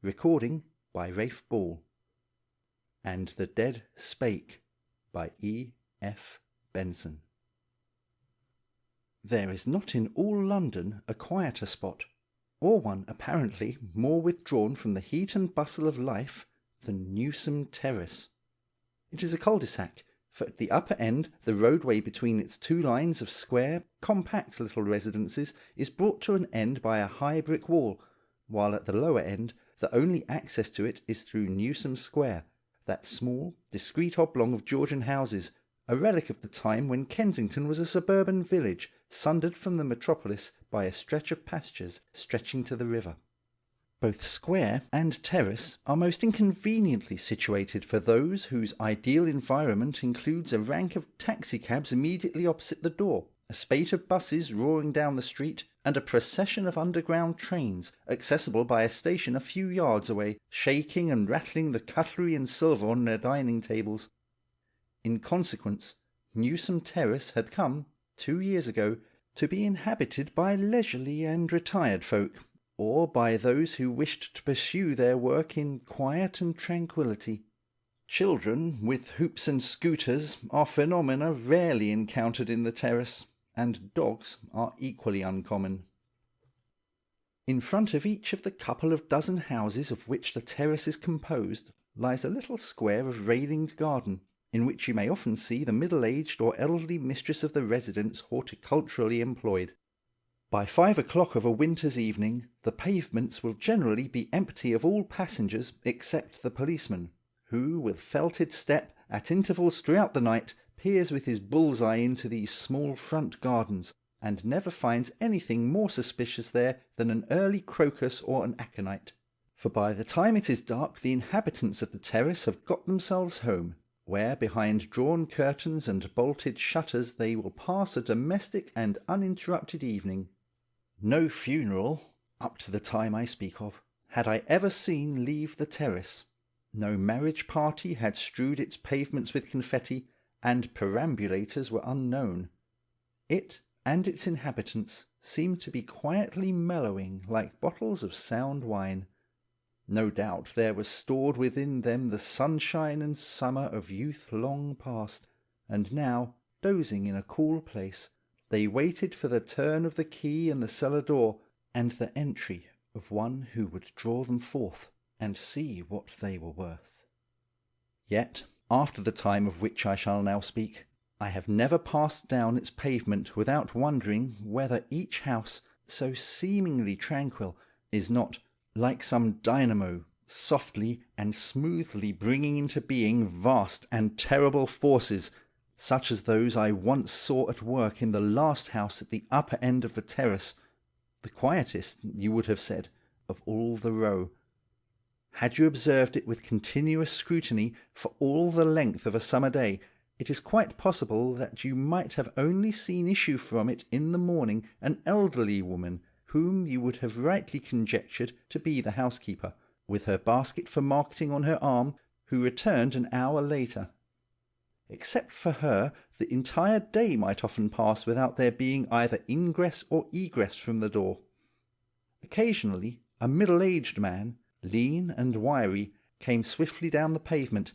Recording by Rafe Ball. And the Dead Spake by E. F. Benson. There is not in all London a quieter spot, or one apparently more withdrawn from the heat and bustle of life, than Newsome Terrace. It is a cul-de-sac, for at the upper end the roadway between its two lines of square, compact little residences is brought to an end by a high brick wall, while at the lower end the only access to it is through Newsome Square, that small, discreet oblong of Georgian houses, a relic of the time when Kensington was a suburban village, sundered from the metropolis by a stretch of pastures stretching to the river. Both square and terrace are most inconveniently situated for those whose ideal environment includes a rank of taxicabs immediately opposite the door, a spate of buses roaring down the street, and a procession of underground trains, accessible by a station a few yards away, shaking and rattling the cutlery and silver on their dining tables. In consequence, Newsome Terrace had come, 2 years ago, to be inhabited by leisurely and retired folk, or by those who wished to pursue their work in quiet and tranquillity. Children with hoops and scooters are phenomena rarely encountered in the terrace, and dogs are equally uncommon. In front of each of the couple of dozen houses of which the terrace is composed lies a little square of railinged garden, in which you may often see the middle-aged or elderly mistress of the residence horticulturally employed. By 5 o'clock of a winter's evening the pavements will generally be empty of all passengers except the policeman, who, with felted step, at intervals throughout the night, peers with his bull's-eye into these small front gardens, and never finds anything more suspicious there than an early crocus or an aconite. For by the time it is dark the inhabitants of the terrace have got themselves home, where behind drawn curtains and bolted shutters they will pass a domestic and uninterrupted evening. No funeral, up to the time I speak of, had I ever seen leave the terrace. No marriage party had strewed its pavements with confetti, and perambulators were unknown. It and its inhabitants seemed to be quietly mellowing like bottles of sound wine. No doubt there was stored within them the sunshine and summer of youth long past, and now, dozing in a cool place, they waited for the turn of the key in the cellar door, and the entry of one who would draw them forth and see what they were worth. Yet, after the time of which I shall now speak, I have never passed down its pavement without wondering whether each house, so seemingly tranquil, is not, like some dynamo, softly and smoothly bringing into being vast and terrible forces, such as those I once saw at work in the last house at the upper end of the terrace, the quietest, you would have said, of all the row. Had you observed it with continuous scrutiny for all the length of a summer day, it is quite possible that you might have only seen issue from it in the morning an elderly woman, whom you would have rightly conjectured to be the housekeeper, with her basket for marketing on her arm, who returned an hour later. Except for her, the entire day might often pass without there being either ingress or egress from the door. Occasionally a middle-aged man, lean and wiry, came swiftly down the pavement,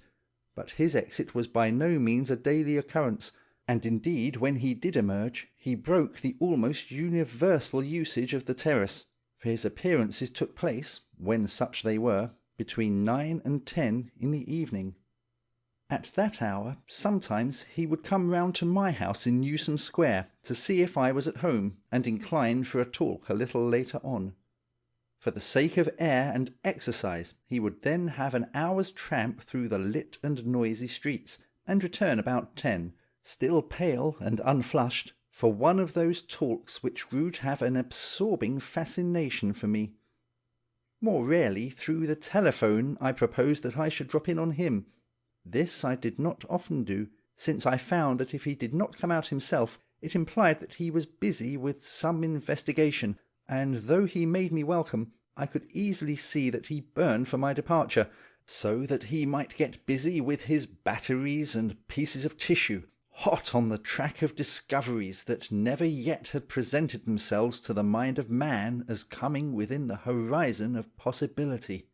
but his exit was by no means a daily occurrence, and indeed when he did emerge he broke the almost universal usage of the terrace, for his appearances took place, when such they were, between 9 and 10 in the evening. At that hour sometimes he would come round to my house in Newsome Square to see if I was at home, and inclined for a talk a little later on. For the sake of air and exercise he would then have an hour's tramp through the lit and noisy streets, and return about 10, still pale and unflushed, for one of those talks which grew to have an absorbing fascination for me. More rarely through the telephone I proposed that I should drop in on him. This I did not often do, since I found that if he did not come out himself, it implied that he was busy with some investigation, and though he made me welcome, I could easily see that he burned for my departure, so that he might get busy with his batteries and pieces of tissue, hot on the track of discoveries that never yet had presented themselves to the mind of man as coming within the horizon of possibility.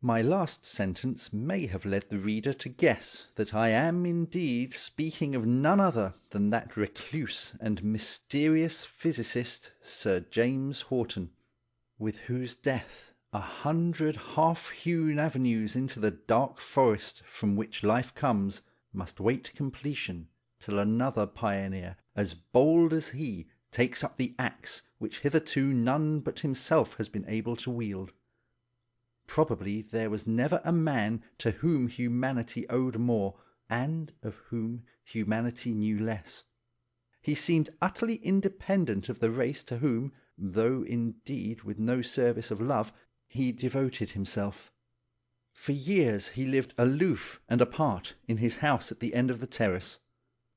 My last sentence may have led the reader to guess that I am indeed speaking of none other than that recluse and mysterious physicist, Sir James Horton, with whose death 100 half-hewn avenues into the dark forest from which life comes must wait completion till another pioneer, as bold as he, takes up the axe which hitherto none but himself has been able to wield. Probably there was never a man to whom humanity owed more, and of whom humanity knew less. He seemed utterly independent of the race to whom, though indeed with no service of love, he devoted himself. For years he lived aloof and apart in his house at the end of the terrace.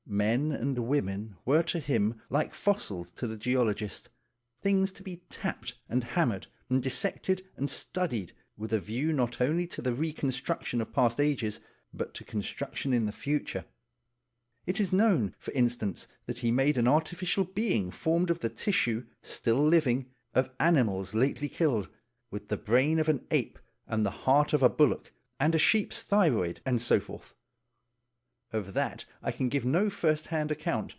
Men and women were to him like fossils to the geologist, things to be tapped and hammered and dissected and studied, with a view not only to the reconstruction of past ages, but to construction in the future. It is known, for instance, that he made an artificial being formed of the tissue, still living, of animals lately killed, with the brain of an ape and the heart of a bullock, and a sheep's thyroid, and so forth. Of that I can give no first-hand account.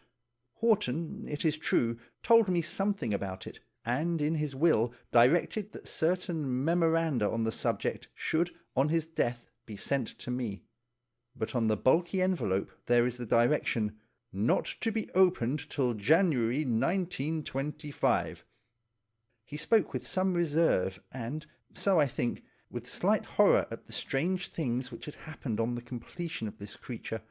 Horton, it is true, told me something about it, and in his will directed that certain memoranda on the subject should, on his death, be sent to me. But on the bulky envelope there is the direction, "Not to be opened till January 1925. He spoke with some reserve, and, so I think, with slight horror at the strange things which had happened on the completion of this creature.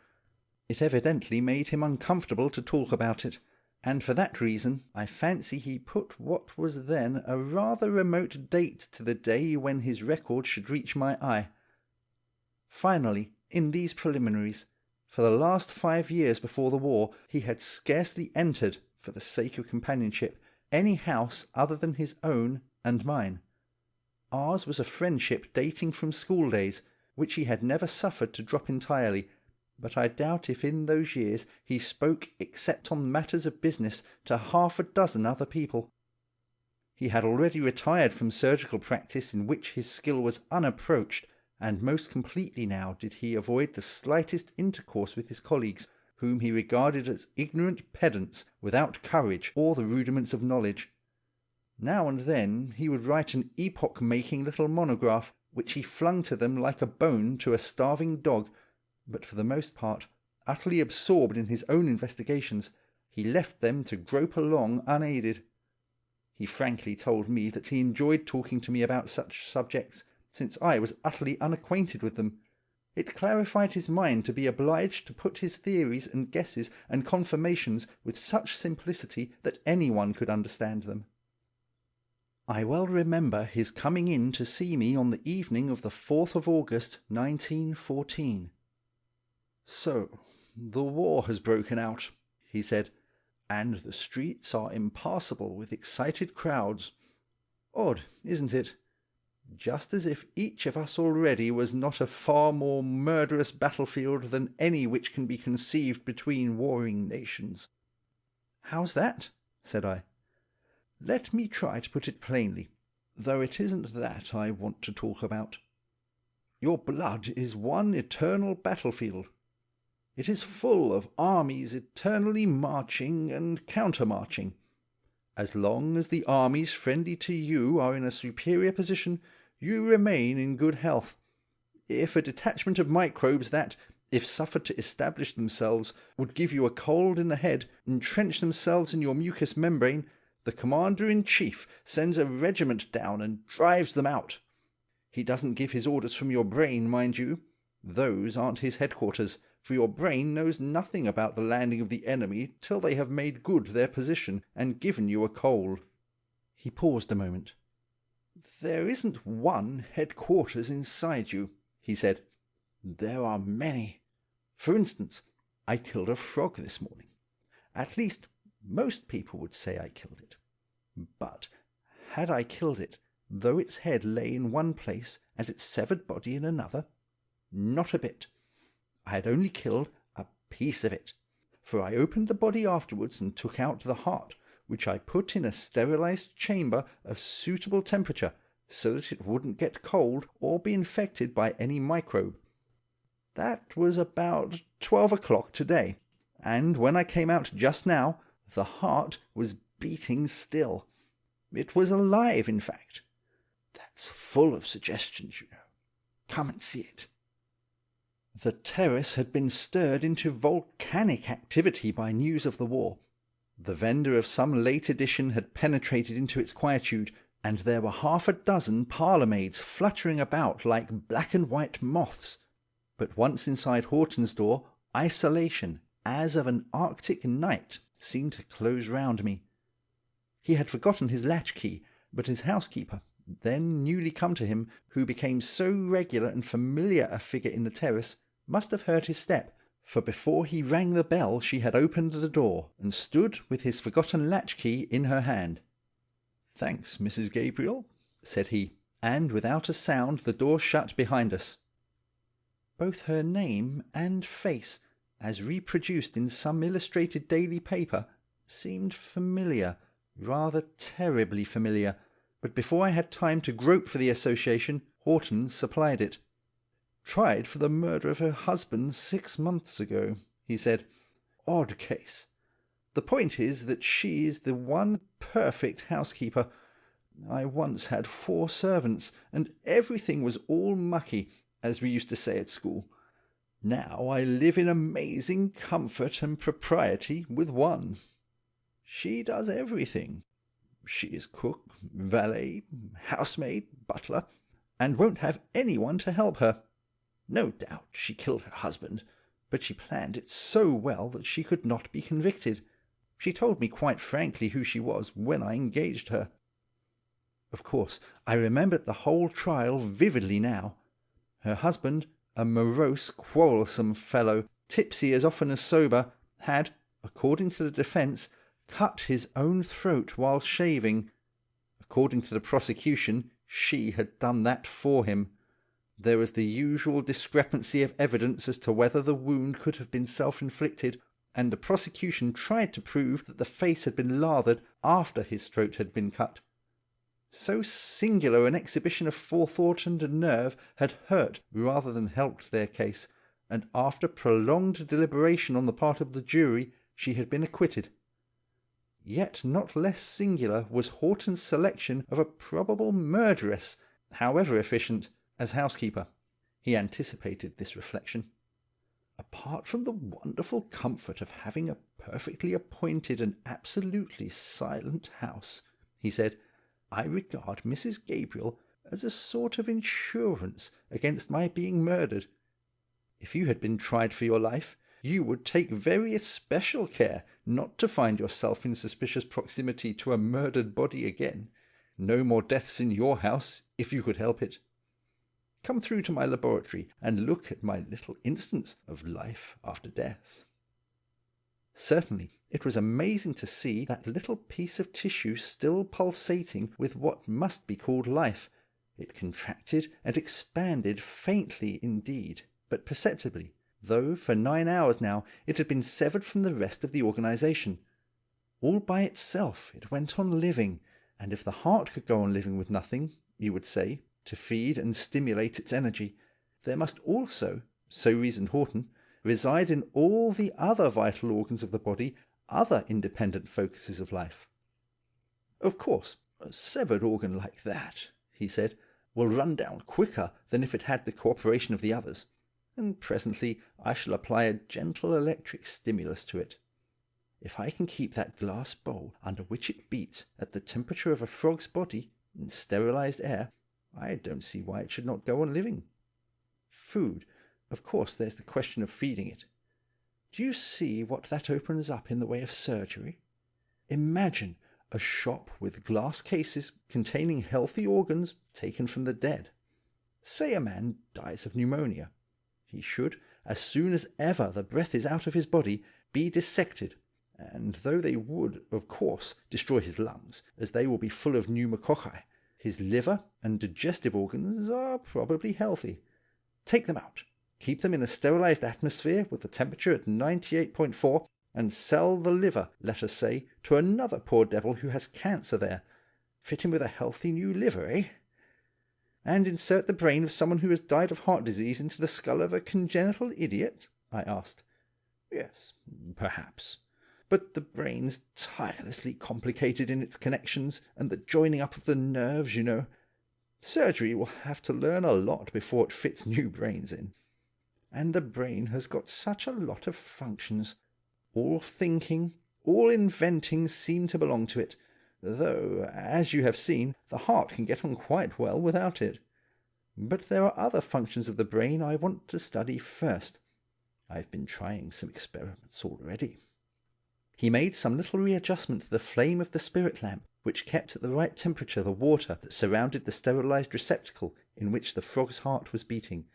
It evidently made him uncomfortable to talk about it, and for that reason I fancy he put what was then a rather remote date to the day when his record should reach my eye. Finally, in these preliminaries, for the last 5 years before the war, he had scarcely entered, for the sake of companionship, any house other than his own and mine. Ours was a friendship dating from school days, which he had never suffered to drop entirely, but I doubt if in those years he spoke except on matters of business to 6 other people. He had already retired from surgical practice, in which his skill was unapproached, and most completely now did he avoid the slightest intercourse with his colleagues, whom he regarded as ignorant pedants without courage or the rudiments of knowledge. Now and then he would write an epoch-making little monograph, which he flung to them like a bone to a starving dog, but for the most part, utterly absorbed in his own investigations, he left them to grope along unaided. He frankly told me that he enjoyed talking to me about such subjects, since I was utterly unacquainted with them. It clarified his mind to be obliged to put his theories and guesses and confirmations with such simplicity that anyone could understand them. I well remember his coming in to see me on the evening of the 4th of August, 1914. "So, the war has broken out," he said, "and the streets are impassable with excited crowds. Odd, isn't it? Just as if each of us already was not a far more murderous battlefield than any which can be conceived between warring nations." "How's that?" said I. "Let me try to put it plainly, though it isn't that I want to talk about. Your blood is one eternal battlefield. It is full of armies eternally marching and counter-marching. As long as the armies friendly to you are in a superior position, you remain in good health. If a detachment of microbes that, if suffered to establish themselves, would give you a cold in the head, entrench themselves in your mucous membrane, the commander-in-chief sends a regiment down and drives them out. He doesn't give his orders from your brain, mind you. Those aren't his headquarters, for your brain knows nothing about the landing of the enemy till they have made good their position and given you a cold." He paused a moment. "There isn't one headquarters inside you," he said. "There are many. For instance, I killed a frog this morning. At least, most people would say I killed it. But had I killed it, though its head lay in one place and its severed body in another? Not a bit. I had only killed a piece of it, for I opened the body afterwards and took out the heart, which I put in a sterilized chamber of suitable temperature, so that it wouldn't get cold or be infected by any microbe. That was about 12 o'clock today, and when I came out just now, the heart was beating still. It was alive, in fact. That's full of suggestions, you know. Come and see it. The terrace had been stirred into volcanic activity by news of the war. The vendor of some late edition had penetrated into its quietude, and there were half a dozen parlour-maids fluttering about like black and white moths. But once inside Horton's door, isolation, as of an Arctic night, seemed to close round me. He had forgotten his latch-key, but his housekeeper, then newly come to him, who became so regular and familiar a figure in the terrace, must have heard his step, for before he rang the bell she had opened the door, and stood with his forgotten latch-key in her hand. "Thanks, Mrs. Gabriel," said he, and without a sound the door shut behind us. Both her name and face, as reproduced in some illustrated daily paper, seemed familiar, rather terribly familiar, but before I had time to grope for the association, Horton supplied it. "Tried for the murder of her husband 6 months ago," he said. "Odd case. The point is that she is the one perfect housekeeper. I once had 4 servants, and everything was all mucky, as we used to say at school. Now I live in amazing comfort and propriety with one. She does everything. She is cook, valet, housemaid, butler, and won't have anyone to help her. No doubt she killed her husband, but she planned it so well that she could not be convicted. She told me quite frankly who she was when I engaged her. Of course, I remembered the whole trial vividly now. Her husband, a morose, quarrelsome fellow, tipsy as often as sober, had, according to the defence, cut his own throat while shaving. According to the prosecution, she had done that for him. There was the usual discrepancy of evidence as to whether the wound could have been self-inflicted, and the prosecution tried to prove that the face had been lathered after his throat had been cut. So singular an exhibition of forethought and nerve had hurt rather than helped their case, and after prolonged deliberation on the part of the jury, she had been acquitted. Yet not less singular was Horton's selection of a probable murderess, however efficient, as housekeeper. He anticipated this reflection. "Apart from the wonderful comfort of having a perfectly appointed and absolutely silent house," he said, "I regard Mrs. Gabriel as a sort of insurance against my being murdered. If you had been tried for your life, you would take very especial care not to find yourself in suspicious proximity to a murdered body again. No more deaths in your house, if you could help it. Come through to my laboratory and look at my little instance of life after death." Certainly, it was amazing to see that little piece of tissue still pulsating with what must be called life. It contracted and expanded faintly indeed, but perceptibly, though for 9 hours now it had been severed from the rest of the organisation. All by itself it went on living, and if the heart could go on living with nothing, you would say, to feed and stimulate its energy, there must also, so reasoned Horton, reside in all the other vital organs of the body other independent focuses of life. "Of course, a severed organ like that," he said, "will run down quicker than if it had the cooperation of the others, and presently I shall apply a gentle electric stimulus to it. If I can keep that glass bowl under which it beats at the temperature of a frog's body in sterilized air, I don't see why it should not go on living. Food, of course there's the question of feeding it. Do you see what that opens up in the way of surgery? Imagine a shop with glass cases containing healthy organs taken from the dead. Say a man dies of pneumonia. He should, as soon as ever the breath is out of his body, be dissected, and though they would, of course, destroy his lungs, as they will be full of pneumococci, his liver and digestive organs are probably healthy. Take them out, keep them in a sterilized atmosphere with the temperature at 98.4, and sell the liver, let us say, to another poor devil who has cancer there. Fit him with a healthy new liver, eh? And insert the brain of someone who has died of heart disease into the skull of a congenital idiot? I asked. Yes, perhaps. But the brain's tirelessly complicated in its connections and the joining up of the nerves, you know. Surgery will have to learn a lot before it fits new brains in. And the brain has got such a lot of functions. All thinking, all inventing seem to belong to it, though, as you have seen, the heart can get on quite well without it. But there are other functions of the brain I want to study first. I've been trying some experiments already. He made some little readjustment to the flame of the spirit lamp, which kept at the right temperature the water that surrounded the sterilized receptacle in which the frog's heart was beating.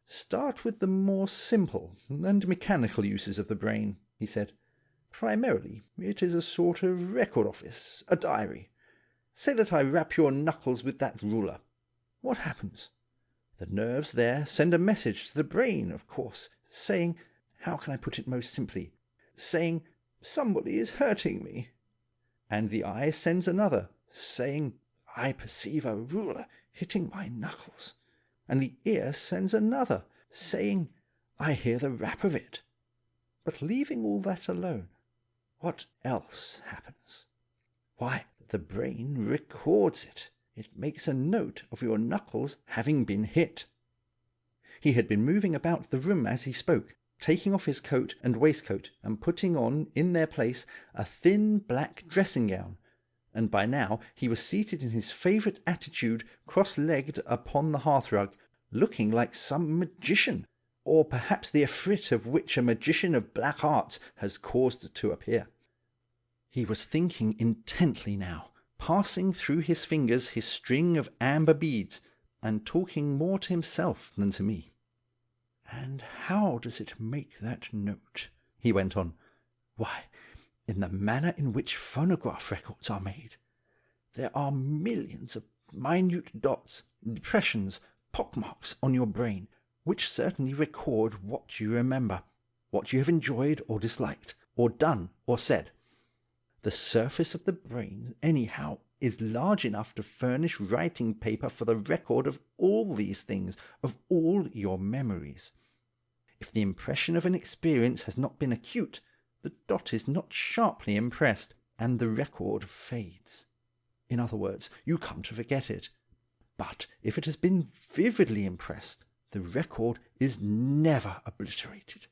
Start with the more simple and mechanical uses of the brain, he said. Primarily, it is a sort of record office, a diary. Say that I rap your knuckles with that ruler. What happens? The nerves there send a message to the brain, of course, saying, how can I put it most simply, saying, somebody is hurting me. And the eye sends another, saying, I perceive a ruler hitting my knuckles. And the ear sends another, saying, I hear the rap of it. But leaving all that alone, what else happens? Why, the brain records it. It makes a note of your knuckles having been hit. He had been moving about the room as he spoke, taking off his coat and waistcoat and putting on, in their place, a thin black dressing gown, and by now he was seated in his favourite attitude, cross-legged upon the hearthrug, looking like some magician, or perhaps the ifrit of which a magician of black arts has caused to appear. He was thinking intently now, passing through his fingers his string of amber beads, and talking more to himself than to me. And how does it make that note? He went on. Why, in the manner in which phonograph records are made. There are millions of minute dots, depressions, pockmarks on your brain, which certainly record what you remember, what you have enjoyed or disliked, or done or said. The surface of the brain, anyhow, is large enough to furnish writing paper for the record of all these things, of all your memories. If the impression of an experience has not been acute, the dot is not sharply impressed, and the record fades. In other words, you come to forget it. But if it has been vividly impressed, the record is never obliterated.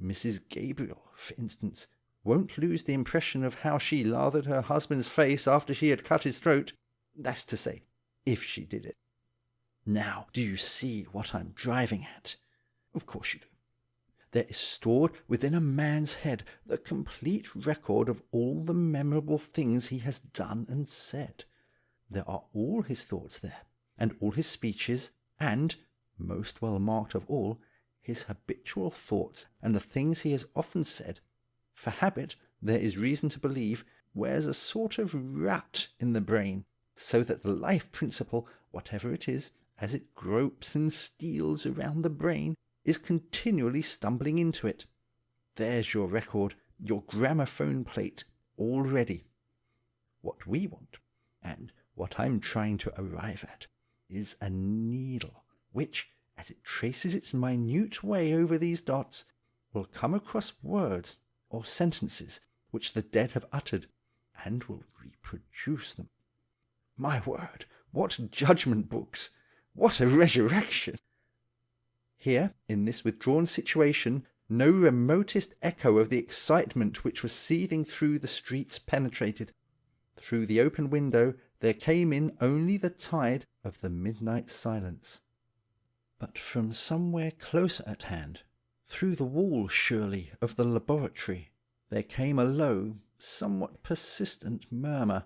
Mrs. Gabriel, for instance, won't lose the impression of how she lathered her husband's face after she had cut his throat. That's to say, if she did it. Now, do you see what I'm driving at? Of course you do. There is stored within a man's head the complete record of all the memorable things he has done and said. There are all his thoughts there, and all his speeches, and, most well marked of all, his habitual thoughts and the things he has often said. For habit, there is reason to believe, wears a sort of rut in the brain, so that the life principle, whatever it is, as it gropes and steals around the brain, is continually stumbling into it. There's your record, your gramophone plate, all ready. What we want, and what I'm trying to arrive at, is a needle, which, as it traces its minute way over these dots, will come across words or sentences which the dead have uttered, and will reproduce them. My word, what judgment books! What a resurrection! Here, in this withdrawn situation, no remotest echo of the excitement which was seething through the streets penetrated. Through the open window there came in only the tide of the midnight silence. But from somewhere closer at hand, through the wall, surely, of the laboratory, there came a low, somewhat persistent murmur.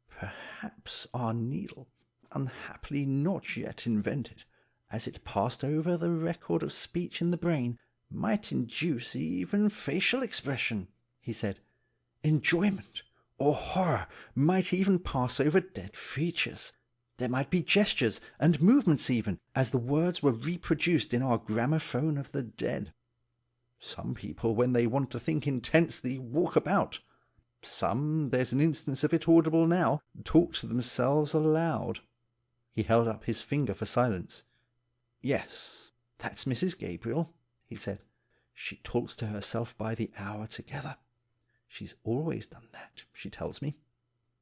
Perhaps our needle, unhappily not yet invented, as it passed over the record of speech in the brain, might induce even facial expression, he said. Enjoyment or horror might even pass over dead features. There might be gestures and movements even, as the words were reproduced in our gramophone of the dead. Some people, when they want to think intensely, walk about. Some, there's an instance of it audible now, talk to themselves aloud. He held up his finger for silence. "Yes, that's Mrs. Gabriel," he said. "She talks to herself by the hour together. She's always done that, she tells me.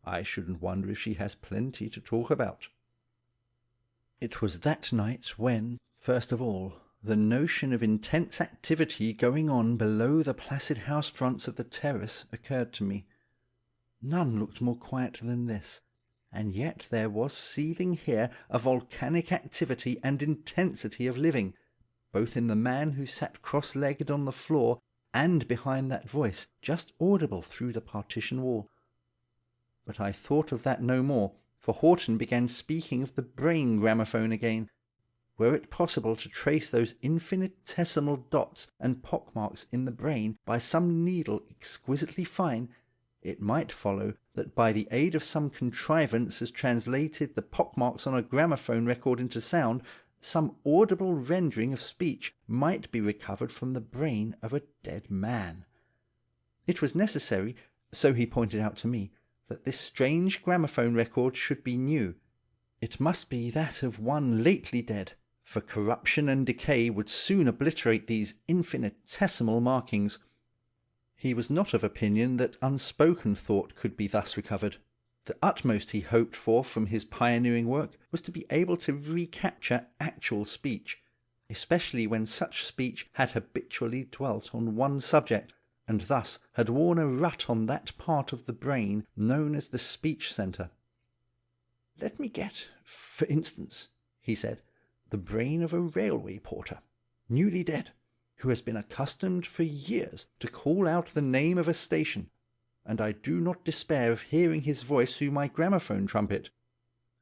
I shouldn't wonder if she has plenty to talk about." It was that night when, first of all, the notion of intense activity going on below the placid house fronts of the terrace occurred to me. None looked more quiet than this, and yet there was seething here a volcanic activity and intensity of living, both in the man who sat cross-legged on the floor and behind that voice just audible through the partition wall. But I thought of that no more, for Horton began speaking of the brain gramophone again. Were it possible to trace those infinitesimal dots and pockmarks in the brain by some needle exquisitely fine, it might follow that by the aid of some contrivance as translated the pockmarks on a gramophone record into sound, some audible rendering of speech might be recovered from the brain of a dead man. It was necessary, so he pointed out to me, that this strange gramophone record should be new. It must be that of one lately dead, for corruption and decay would soon obliterate these infinitesimal markings. He was not of opinion that unspoken thought could be thus recovered. The utmost he hoped for from his pioneering work was to be able to recapture actual speech, especially when such speech had habitually dwelt on one subject, and thus had worn a rut on that part of the brain known as the speech centre. "Let me get, for instance," he said, "the brain of a railway porter, newly dead, who has been accustomed for years to call out the name of a station, and I do not despair of hearing his voice through my gramophone trumpet.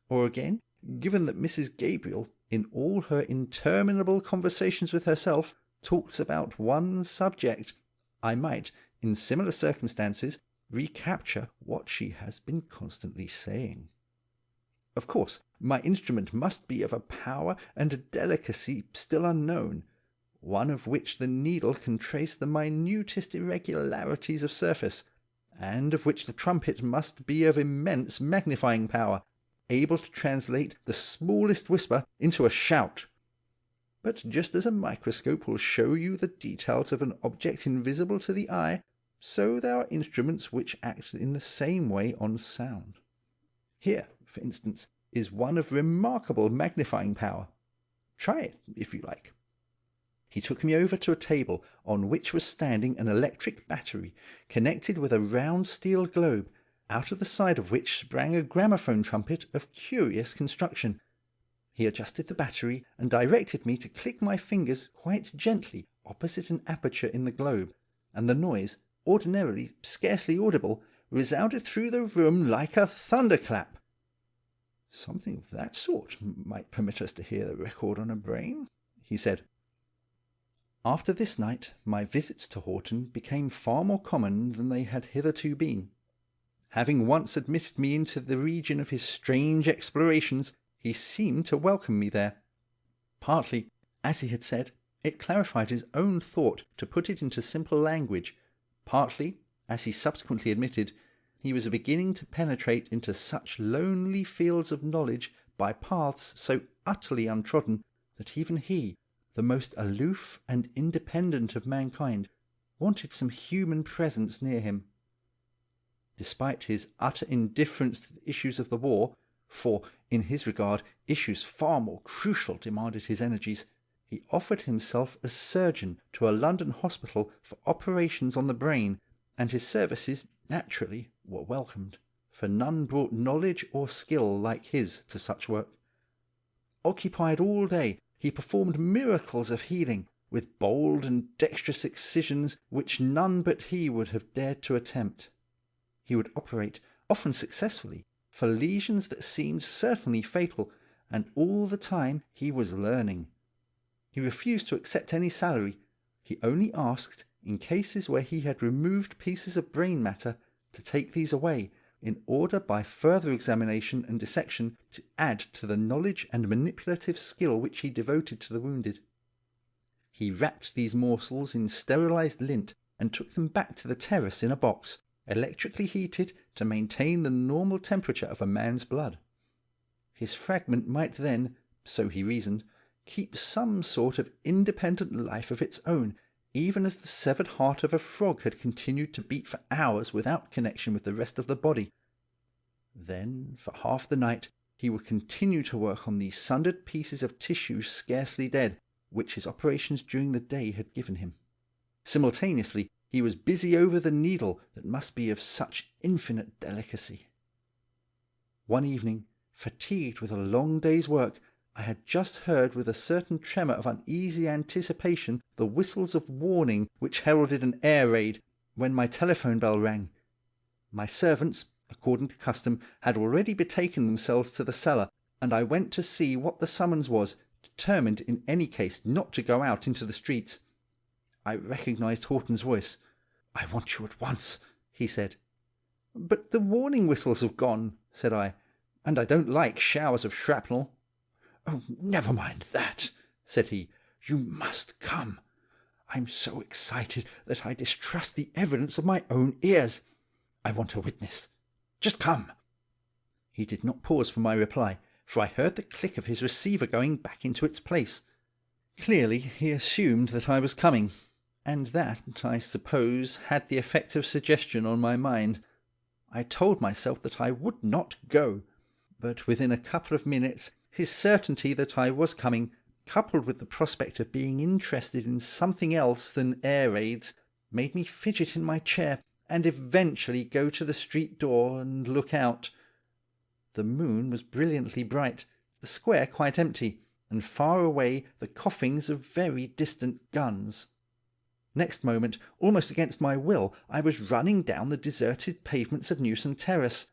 Or again, given that Mrs. Gabriel, in all her interminable conversations with herself, talks about one subject, I might, in similar circumstances, recapture what she has been constantly saying. Of course, my instrument must be of a power and a delicacy still unknown, one of which the needle can trace the minutest irregularities of surface, and of which the trumpet must be of immense magnifying power, able to translate the smallest whisper into a shout. But just as a microscope will show you the details of an object invisible to the eye, so there are instruments which act in the same way on sound. Here, for instance, is one of remarkable magnifying power. Try it, if you like." He took me over to a table on which was standing an electric battery connected with a round steel globe, out of the side of which sprang a gramophone trumpet of curious construction. He adjusted the battery and directed me to click my fingers quite gently opposite an aperture in the globe, and the noise, ordinarily scarcely audible, resounded through the room like a thunderclap. "Something of that sort might permit us to hear the record on a brain," he said. After this night my visits to Horton became far more common than they had hitherto been. Having once admitted me into the region of his strange explorations, he seemed to welcome me there. Partly, as he had said, it clarified his own thought to put it into simple language. Partly, as he subsequently admitted, he was beginning to penetrate into such lonely fields of knowledge by paths so utterly untrodden that even he, the most aloof and independent of mankind, wanted some human presence near him. Despite his utter indifference to the issues of the war, for, in his regard, issues far more crucial demanded his energies, he offered himself as surgeon to a London hospital for operations on the brain, and his services, naturally, were welcomed, for none brought knowledge or skill like his to such work. Occupied all day, he performed miracles of healing, with bold and dexterous excisions which none but he would have dared to attempt. He would operate, often successfully, for lesions that seemed certainly fatal, and all the time he was learning. He refused to accept any salary. He only asked, in cases where he had removed pieces of brain matter, to take these away, in order by further examination and dissection to add to the knowledge and manipulative skill which he devoted to the wounded. He wrapped these morsels in sterilized lint and took them back to the terrace in a box, electrically heated to maintain the normal temperature of a man's blood. His fragment might then, so he reasoned, keep some sort of independent life of its own, even as the severed heart of a frog had continued to beat for hours without connection with the rest of the body. Then, for half the night, he would continue to work on these sundered pieces of tissue scarcely dead, which his operations during the day had given him. Simultaneously, he was busy over the needle that must be of such infinite delicacy. One evening, fatigued with a long day's work, I had just heard with a certain tremor of uneasy anticipation the whistles of warning which heralded an air raid, when my telephone bell rang. My servants, according to custom, had already betaken themselves to the cellar, and I went to see what the summons was, determined in any case not to go out into the streets. I recognized Horton's voice. "I want you at once," he said. "But the warning whistles have gone," said I, "and I don't like showers of shrapnel." "Oh, never mind that," said he. "You must come. I'm so excited that I distrust the evidence of my own ears. I want a witness. Just come." He did not pause for my reply, for I heard the click of his receiver going back into its place. Clearly he assumed that I was coming, and that, I suppose, had the effect of suggestion on my mind. I told myself that I would not go, but within a couple of minutes his certainty that I was coming, coupled with the prospect of being interested in something else than air raids, made me fidget in my chair and eventually go to the street door and look out. The moon was brilliantly bright, the square quite empty, and far away the coughings of very distant guns. Next moment, almost against my will, I was running down the deserted pavements of Newson Terrace.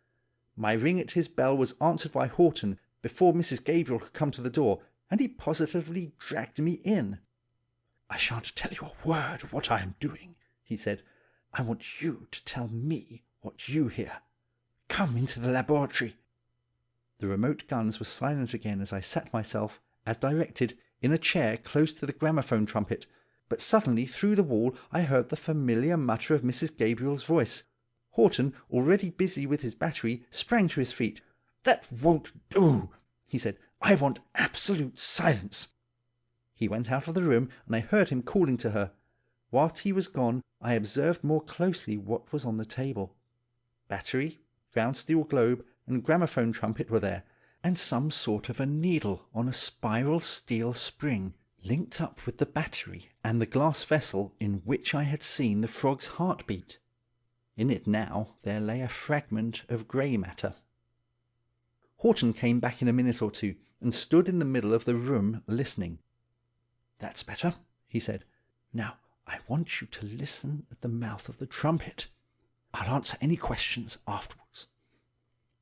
My ring at his bell was answered by Horton before Mrs. Gabriel could come to the door, and he positively dragged me in. "I shan't tell you a word of what I am doing," he said. "I want you to tell me what you hear. Come into the laboratory." The remote guns were silent again as I sat myself, as directed, in a chair close to the gramophone trumpet, but suddenly through the wall I heard the familiar mutter of Mrs. Gabriel's voice. Horton, already busy with his battery, sprang to his feet. "That won't do," he said. "I want absolute silence." He went out of the room, and I heard him calling to her. Whilst he was gone, I observed more closely what was on the table. Battery, round steel globe, and gramophone trumpet were there, and some sort of a needle on a spiral steel spring, linked up with the battery and the glass vessel in which I had seen the frog's heart beat. In it now there lay a fragment of grey matter. Horton came back in a minute or two, and stood in the middle of the room listening. "That's better," he said. "Now I want you to listen at the mouth of the trumpet. I'll answer any questions afterwards."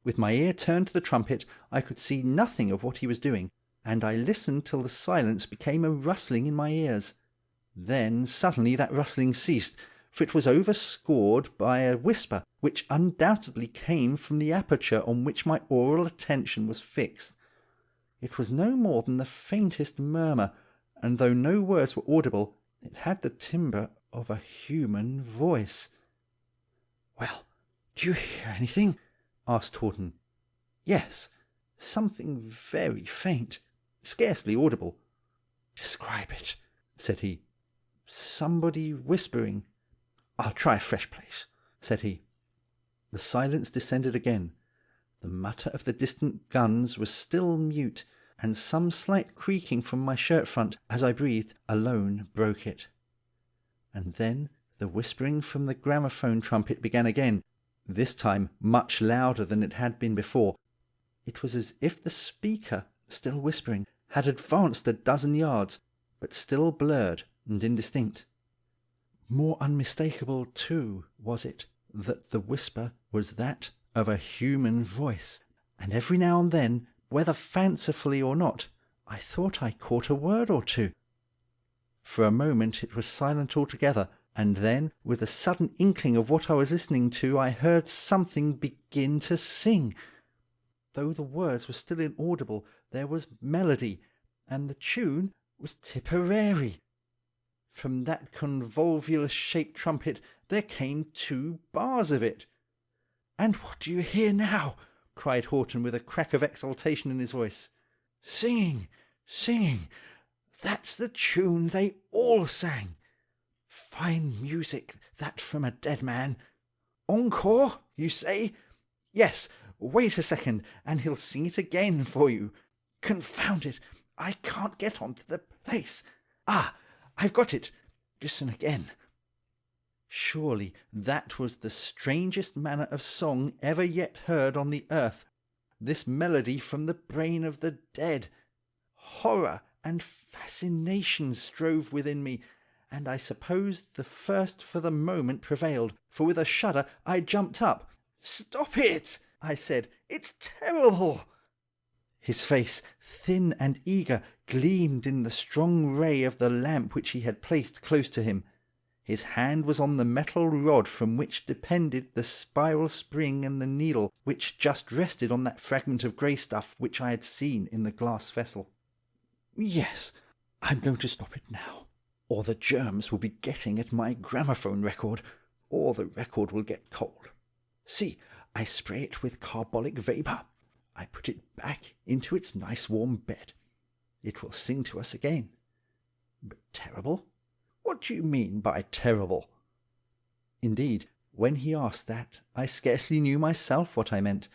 With my ear turned to the trumpet, I could see nothing of what he was doing, and I listened till the silence became a rustling in my ears. Then suddenly that rustling ceased, for it was overscored by a whisper which undoubtedly came from the aperture on which my aural attention was fixed. It was no more than the faintest murmur, and though no words were audible, it had the timbre of a human voice. "Well, do you hear anything?" asked Horton. "Yes, something very faint, scarcely audible." "Describe it," said he. "Somebody whispering." "I'll try a fresh place," said he. The silence descended again. The mutter of the distant guns was still mute, and some slight creaking from my shirt front, as I breathed, alone broke it. And then the whispering from the gramophone trumpet began again, this time much louder than it had been before. It was as if the speaker, still whispering, had advanced a dozen yards, but still blurred and indistinct. More unmistakable, too, was it, that the whisper was that of a human voice, and every now and then, whether fancifully or not, I thought I caught a word or two. For a moment it was silent altogether, and then, with a sudden inkling of what I was listening to, I heard something begin to sing. Though the words were still inaudible, there was melody, and the tune was Tipperary. From that convolvulus-shaped trumpet there came 2 bars of it. "And what do you hear now?" cried Horton with a crack of exultation in his voice. "Singing, singing! That's the tune they all sang. Fine music, that from a dead man. Encore, you say? Yes, wait a second, and he'll sing it again for you. Confound it, I can't get on to the place. Ah, I've got it. Listen again." Surely that was the strangest manner of song ever yet heard on the earth, this melody from the brain of the dead. Horror and fascination strove within me, and I suppose the first for the moment prevailed, for with a shudder I jumped up. "Stop it!" I said. "It's terrible!" His face, thin and eager, gleamed in the strong ray of the lamp which he had placed close to him. His hand was on the metal rod from which depended the spiral spring and the needle which just rested on that fragment of grey stuff which I had seen in the glass vessel. "Yes, I'm going to stop it now, or the germs will be getting at my gramophone record, or the record will get cold. See, I spray it with carbolic vapour. I put it back into its nice warm bed. It will sing to us again. But terrible? What do you mean by terrible?" Indeed, when he asked that, I scarcely knew myself what I meant.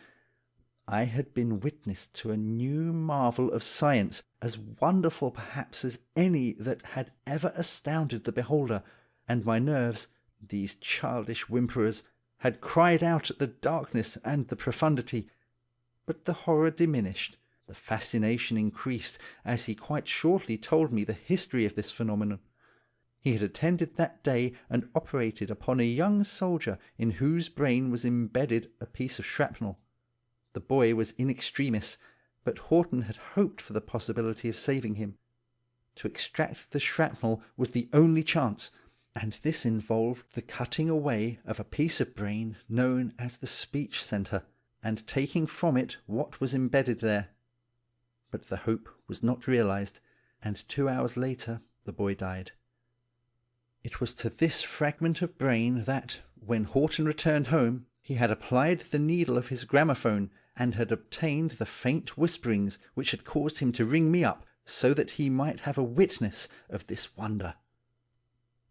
I had been witness to a new marvel of science, as wonderful perhaps as any that had ever astounded the beholder, and my nerves, these childish whimperers, had cried out at the darkness and the profundity. But the horror diminished, the fascination increased, as he quite shortly told me the history of this phenomenon. He had attended that day and operated upon a young soldier in whose brain was embedded a piece of shrapnel. The boy was in extremis, but Horton had hoped for the possibility of saving him. To extract the shrapnel was the only chance, and this involved the cutting away of a piece of brain known as the speech centre, and taking from it what was embedded there. But the hope was not realized, and 2 hours later the boy died. It was to this fragment of brain that, when Horton returned home, he had applied the needle of his gramophone, and had obtained the faint whisperings which had caused him to ring me up, so that he might have a witness of this wonder.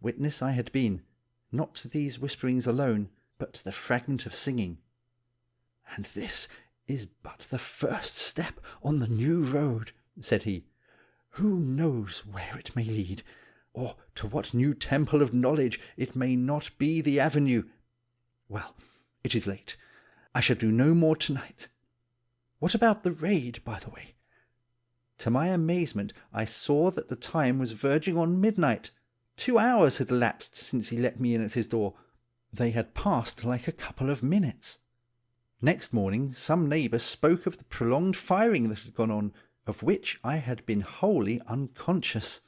Witness I had been, not to these whisperings alone, but to the fragment of singing. "And this is but the first step on the new road," said he. "Who knows where it may lead, or to what new temple of knowledge it may not be the avenue? Well, it is late. I shall do no more to-night. What about the raid, by the way?" To my amazement, I saw that the time was verging on midnight. 2 hours had elapsed since he let me in at his door. They had passed like a couple of minutes. Next morning some neighbour spoke of the prolonged firing that had gone on, of which I had been wholly unconscious.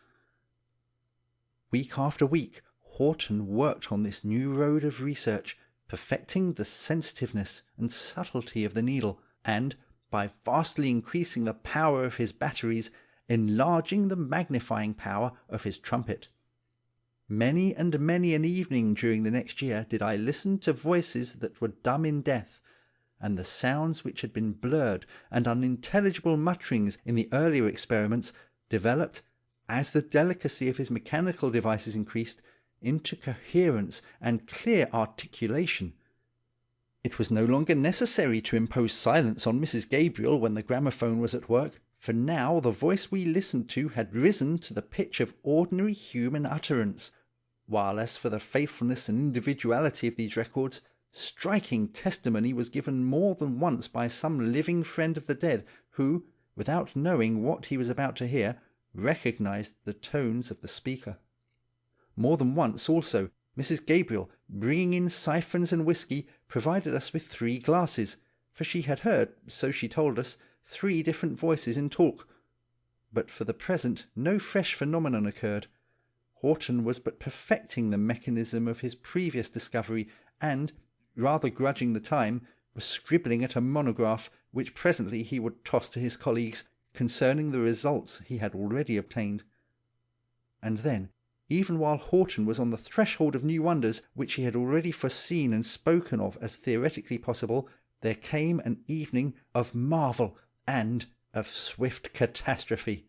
Week after week Horton worked on this new road of research, perfecting the sensitiveness and subtlety of the needle, and, by vastly increasing the power of his batteries, enlarging the magnifying power of his trumpet. Many and many an evening during the next year did I listen to voices that were dumb in death, and the sounds which had been blurred and unintelligible mutterings in the earlier experiments developed, as the delicacy of his mechanical devices increased, into coherence and clear articulation. It was no longer necessary to impose silence on Mrs. Gabriel when the gramophone was at work, for now the voice we listened to had risen to the pitch of ordinary human utterance, while as for the faithfulness and individuality of these records, striking testimony was given more than once by some living friend of the dead, who, without knowing what he was about to hear, recognized the tones of the speaker. More than once, also, Mrs. Gabriel, bringing in siphons and whisky, provided us with 3 glasses, for she had heard, so she told us, 3 different voices in talk. But for the present no fresh phenomenon occurred. Horton was but perfecting the mechanism of his previous discovery, and, rather grudging the time, was scribbling at a monograph which presently he would toss to his colleagues, concerning the results he had already obtained. And then, even while Horton was on the threshold of new wonders which he had already foreseen and spoken of as theoretically possible, there came an evening of marvel and of swift catastrophe.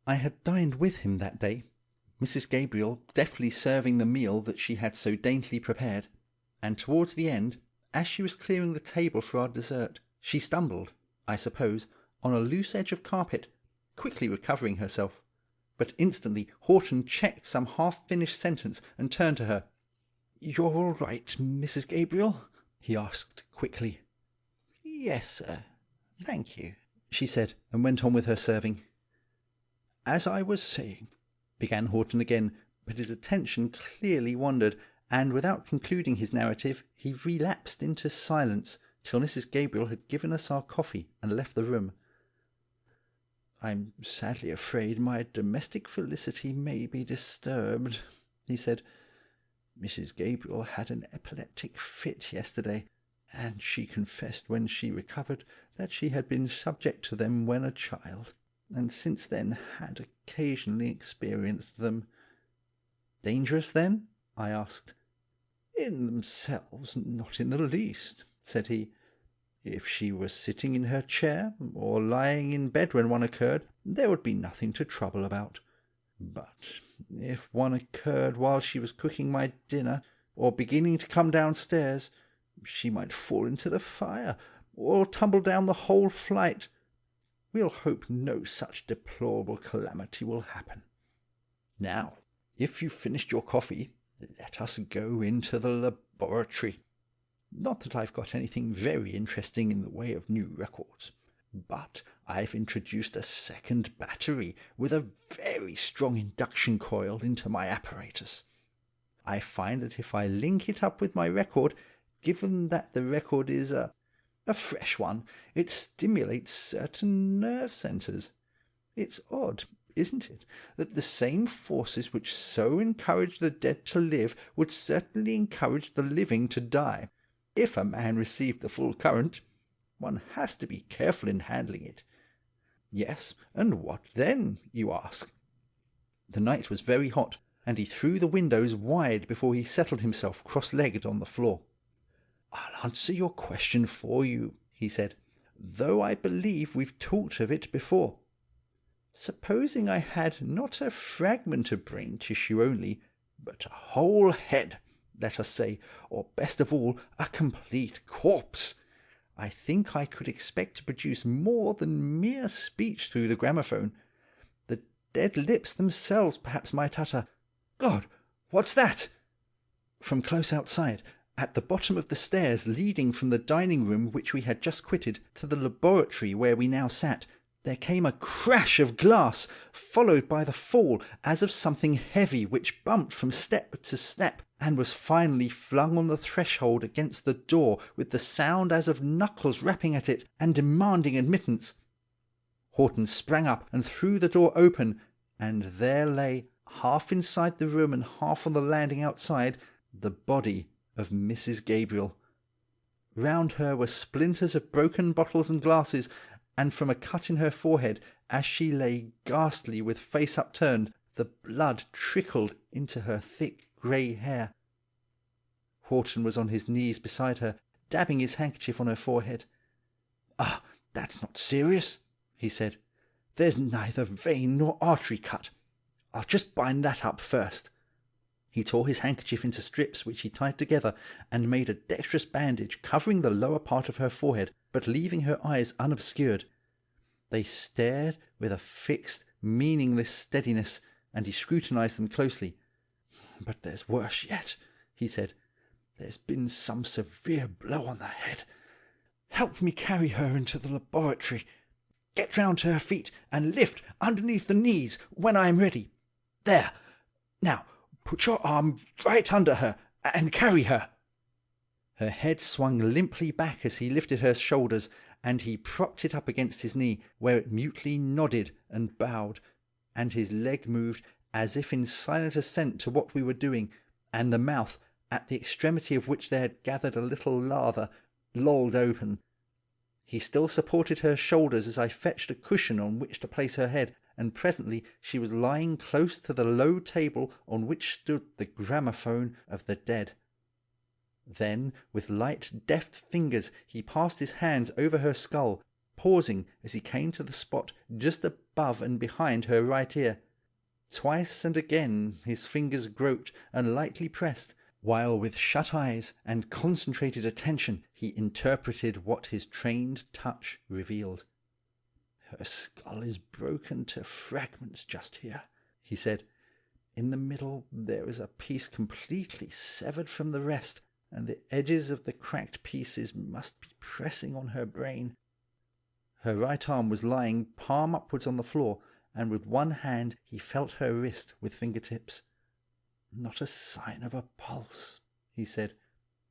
I had dined with him that day, Mrs. Gabriel deftly serving the meal that she had so daintily prepared, and towards the end, as she was clearing the table for our dessert, she stumbled, I suppose, on a loose edge of carpet, quickly recovering herself. But instantly Horton checked some half-finished sentence and turned to her. "You're all right, Mrs. Gabriel?" he asked quickly. "Yes, sir. Thank you," she said, and went on with her serving. "As I was saying," began Horton again, but his attention clearly wandered, and without concluding his narrative he relapsed into silence till Mrs. Gabriel had given us our coffee and left the room. "I'm sadly afraid my domestic felicity may be disturbed," he said. "Mrs. Gabriel had an epileptic fit yesterday, and she confessed when she recovered that she had been subject to them when a child, and since then had occasionally experienced them." "Dangerous, then?" I asked. "In themselves, not in the least," said he. "If she was sitting in her chair, or lying in bed when one occurred, there would be nothing to trouble about. But if one occurred while she was cooking my dinner, or beginning to come downstairs, she might fall into the fire, or tumble down the whole flight. We'll hope no such deplorable calamity will happen. Now, if you've finished your coffee, let us go into the laboratory. Not that I've got anything very interesting in the way of new records, but I've introduced a second battery with a very strong induction coil into my apparatus. I find that if I link it up with my record, given that the record is a fresh one, it stimulates certain nerve centres. It's odd, isn't it, that the same forces which so encourage the dead to live would certainly encourage the living to die, if a man received the full current. One has to be careful in handling it. Yes, and what then, you ask? The night was very hot, and he threw the windows wide before he settled himself cross-legged on the floor. "I'll answer your question for you," he said, "though I believe we've talked of it before. Supposing I had not a fragment of brain tissue only, but a whole head, let us say, or best of all, a complete corpse, I think I could expect to produce more than mere speech through the gramophone. The dead lips themselves perhaps might utter, 'God, what's that?' From close outside, at the bottom of the stairs leading from the dining room which we had just quitted to the laboratory where we now sat, there came a crash of glass, followed by the fall as of something heavy which bumped from step to step, and was finally flung on the threshold against the door with the sound as of knuckles rapping at it and demanding admittance. Horton sprang up and threw the door open, and there lay, half inside the room and half on the landing outside, the body of Mrs. Gabriel. Round her were splinters of broken bottles and glasses, and from a cut in her forehead, as she lay ghastly with face upturned, the blood trickled into her thick grey hair. Horton was on his knees beside her, dabbing his handkerchief on her forehead. "Ah, that's not serious," he said. "There's neither vein nor artery cut. I'll just bind that up first." He tore his handkerchief into strips which he tied together, and made a dexterous bandage covering the lower part of her forehead, but leaving her eyes unobscured. They stared with a fixed, meaningless steadiness, and he scrutinized them closely. "But there's worse yet," he said. "There's been some severe blow on the head. Help me carry her into the laboratory. Get round to her feet, and lift underneath the knees when I am ready. There! Now, put your arm right under her, and carry her." Her head swung limply back as he lifted her shoulders, and he propped it up against his knee, where it mutely nodded and bowed, and his leg moved as if in silent assent to what we were doing, and the mouth, at the extremity of which there had gathered a little lather, lolled open. He still supported her shoulders as I fetched a cushion on which to place her head, and presently she was lying close to the low table on which stood the gramophone of the dead. Then, with light, deft fingers, he passed his hands over her skull, pausing as he came to the spot just above and behind her right ear. Twice and again his fingers groped and lightly pressed, while with shut eyes and concentrated attention he interpreted what his trained touch revealed. "Her skull is broken to fragments just here," he said. "In the middle there is a piece completely severed from the rest, and the edges of the cracked pieces must be pressing on her brain." Her right arm was lying palm upwards on the floor, and with one hand he felt her wrist with fingertips. "Not a sign of a pulse," he said.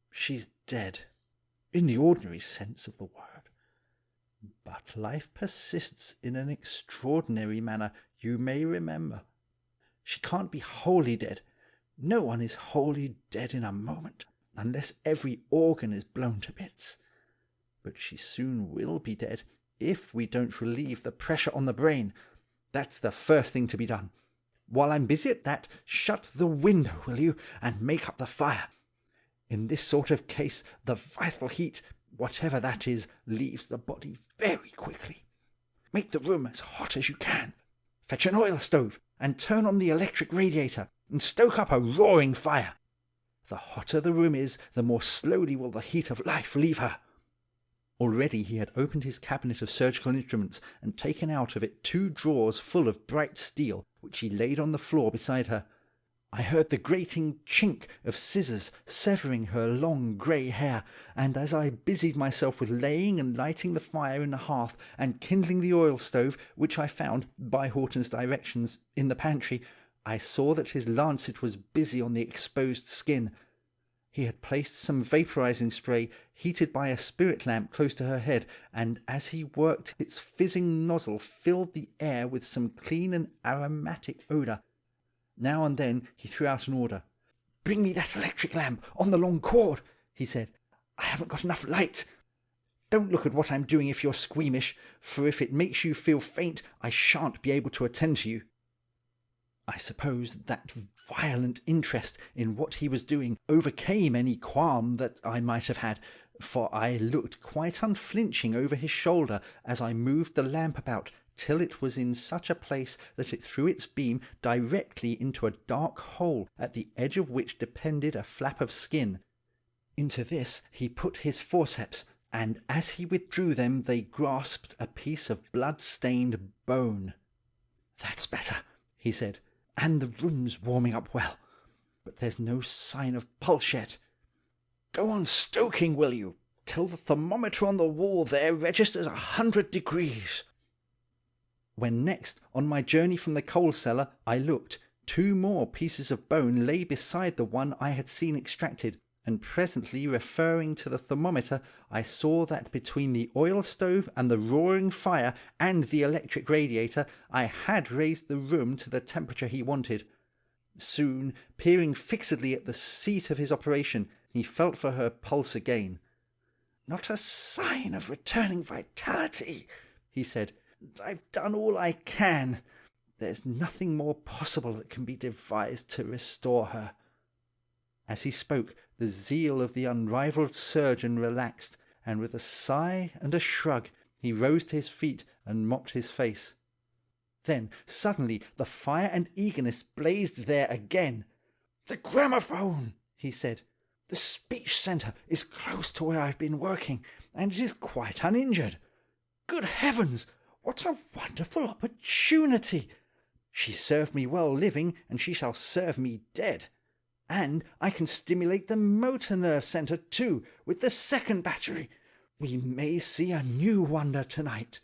"She's dead, in the ordinary sense of the word. But life persists in an extraordinary manner, you may remember. She can't be wholly dead. No one is wholly dead in a moment, unless every organ is blown to bits. But she soon will be dead, if we don't relieve the pressure on the brain. That's the first thing to be done. While I'm busy at that, shut the window, will you, and make up the fire. In this sort of case, the vital heat, whatever that is, leaves the body very quickly. Make the room as hot as you can. Fetch an oil stove, and turn on the electric radiator, and stoke up a roaring fire. The hotter the room is, the more slowly will the heat of life leave her." Already he had opened his cabinet of surgical instruments and taken out of it 2 drawers full of bright steel, which he laid on the floor beside her. I heard the grating chink of scissors severing her long grey hair, and as I busied myself with laying and lighting the fire in the hearth and kindling the oil stove, which I found, by Horton's directions, in the pantry, I saw that his lancet was busy on the exposed skin. He had placed some vaporizing spray, heated by a spirit lamp, close to her head, and as he worked its fizzing nozzle filled the air with some clean and aromatic odour. Now and then he threw out an order. "Bring me that electric lamp on the long cord," he said. "I haven't got enough light. Don't look at what I'm doing if you're squeamish, for if it makes you feel faint I shan't be able to attend to you." I suppose that violent interest in what he was doing overcame any qualm that I might have had, for I looked quite unflinching over his shoulder as I moved the lamp about till it was in such a place that it threw its beam directly into a dark hole at the edge of which depended a flap of skin. Into this he put his forceps, and as he withdrew them they grasped a piece of blood-stained bone. "That's better," he said. "And the room's warming up well. But there's no sign of pulse yet. Go on stoking, will you, till the thermometer on the wall there registers 100 degrees. When next, on my journey from the coal cellar, I looked, 2 more pieces of bone lay beside the one I had seen extracted, and presently, referring to the thermometer, I saw that between the oil stove and the roaring fire and the electric radiator I had raised the room to the temperature he wanted. Soon, peering fixedly at the seat of his operation, he felt for her pulse again. "Not a sign of returning vitality," he said. "I've done all I can. There's nothing more possible that can be devised to restore her." As he spoke, the zeal of the unrivalled surgeon relaxed, and with a sigh and a shrug he rose to his feet and mopped his face. Then suddenly the fire and eagerness blazed there again. "The gramophone!" he said. "The speech centre is close to where I've been working, and it is quite uninjured. Good heavens, what a wonderful opportunity! She served me well living, and she shall serve me dead. And I can stimulate the motor nerve centre too, with the second battery. We may see a new wonder tonight."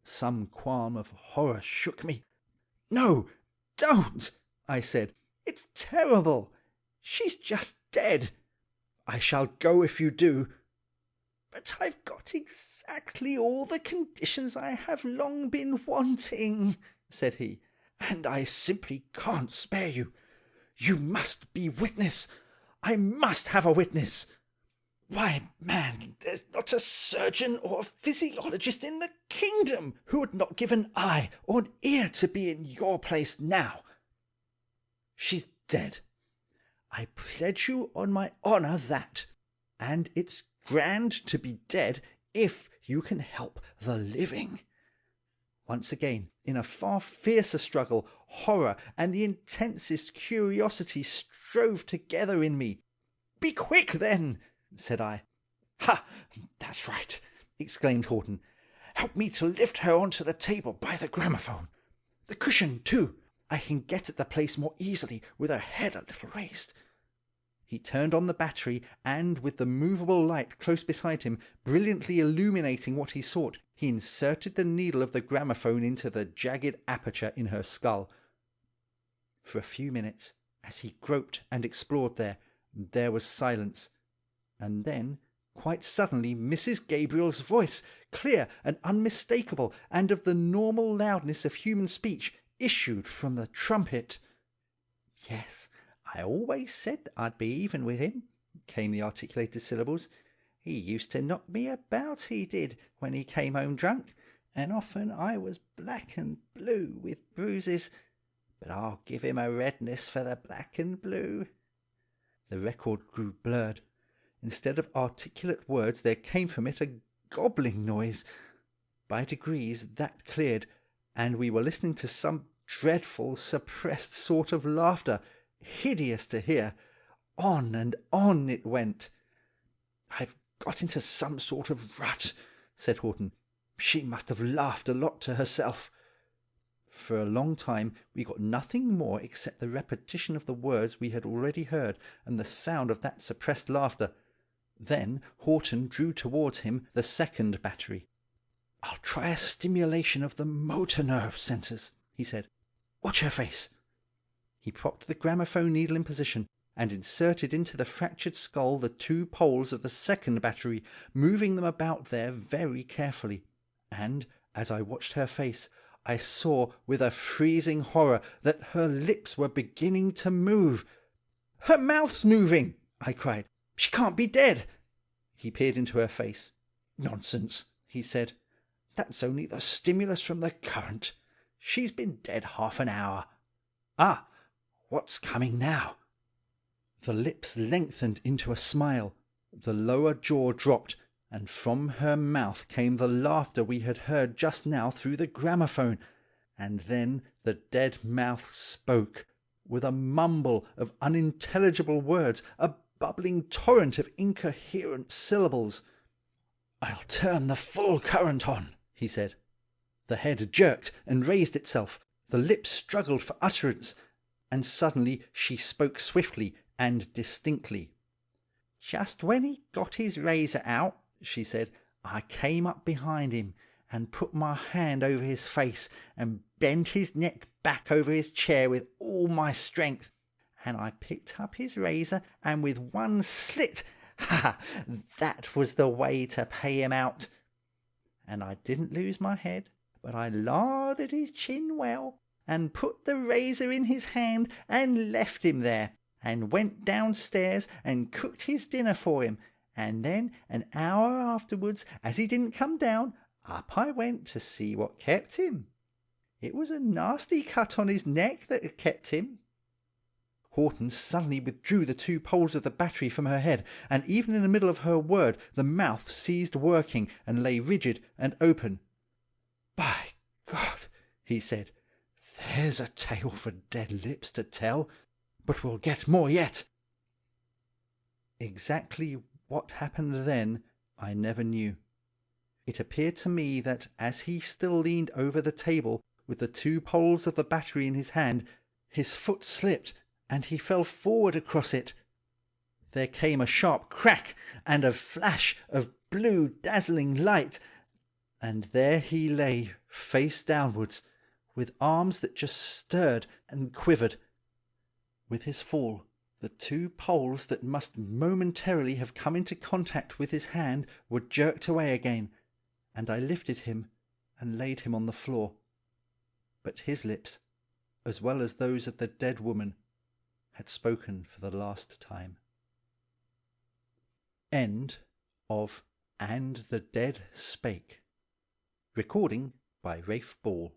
Some qualm of horror shook me. "No, don't," I said. "It's terrible. She's just dead. I shall go if you do." "But I've got exactly all the conditions I have long been wanting," said he, "and I simply can't spare you. You must be witness. I must have a witness. Why, man, there's not a surgeon or a physiologist in the kingdom who would not give an eye or an ear to be in your place now. She's dead. I pledge you on my honour that, and it's grand to be dead if you can help the living." Once again, in a far fiercer struggle, horror and the intensest curiosity strove together in me. "Be quick, then," said I. "Ha! That's right," exclaimed Horton. "Help me to lift her onto the table by the gramophone. The cushion, too. I can get at the place more easily with her head a little raised." He turned on the battery, and with the movable light close beside him, brilliantly illuminating what he sought, he inserted the needle of the gramophone into the jagged aperture in her skull. For a few minutes, as he groped and explored there was silence, and then, quite suddenly, Mrs. Gabriel's voice, clear and unmistakable, and of the normal loudness of human speech, issued from the trumpet. "Yes, I always said that I'd be even with him," came the articulated syllables. "He used to knock me about, he did, when he came home drunk, and often I was black and blue with bruises. But I'll give him a redness for the black and blue." The record grew blurred. Instead of articulate words, there came from it a gobbling noise. By degrees that cleared, and we were listening to some dreadful, suppressed sort of laughter, hideous to hear. On and on it went. "I've got into some sort of rut," said Horton. "She must have laughed a lot to herself." For a long time we got nothing more except the repetition of the words we had already heard, and the sound of that suppressed laughter. Then Horton drew towards him the second battery. "I'll try a stimulation of the motor nerve centres," he said. "Watch her face." He propped the gramophone needle in position, and inserted into the fractured skull the 2 poles of the second battery, moving them about there very carefully. And, as I watched her face, I saw with a freezing horror that her lips were beginning to move. "Her mouth's moving!" I cried. "She can't be dead!" He peered into her face. "Nonsense," he said. "That's only the stimulus from the current. She's been dead half an hour. Ah! What's coming now?" The lips lengthened into a smile, the lower jaw dropped, and from her mouth came the laughter we had heard just now through the gramophone, and then the dead mouth spoke, with a mumble of unintelligible words, a bubbling torrent of incoherent syllables. "I'll turn the full current on," he said. The head jerked and raised itself, the lips struggled for utterance, and suddenly she spoke swiftly and distinctly. "Just when he got his razor out," she said, "I came up behind him, and put my hand over his face, and bent his neck back over his chair with all my strength, and I picked up his razor, and with one slit, that was the way to pay him out. And I didn't lose my head, but I lathered his chin well, and put the razor in his hand, and left him there, and went downstairs and cooked his dinner for him, and then an hour afterwards, as he didn't come down, up I went to see what kept him. It was a nasty cut on his neck that had kept him." Horton suddenly withdrew the 2 poles of the battery from her head, and even in the middle of her word the mouth ceased working and lay rigid and open. "By God," he said, "there's a tale for dead lips to tell, but we'll get more yet." Exactly what happened then I never knew. It appeared to me that as he still leaned over the table with the 2 poles of the battery in his hand, his foot slipped and he fell forward across it. There came a sharp crack and a flash of blue dazzling light, and there he lay face downwards, with arms that just stirred and quivered. With his fall, the 2 poles that must momentarily have come into contact with his hand were jerked away again, and I lifted him and laid him on the floor. But his lips, as well as those of the dead woman, had spoken for the last time. End of And the Dead Spake. Recording by Rafe Ball.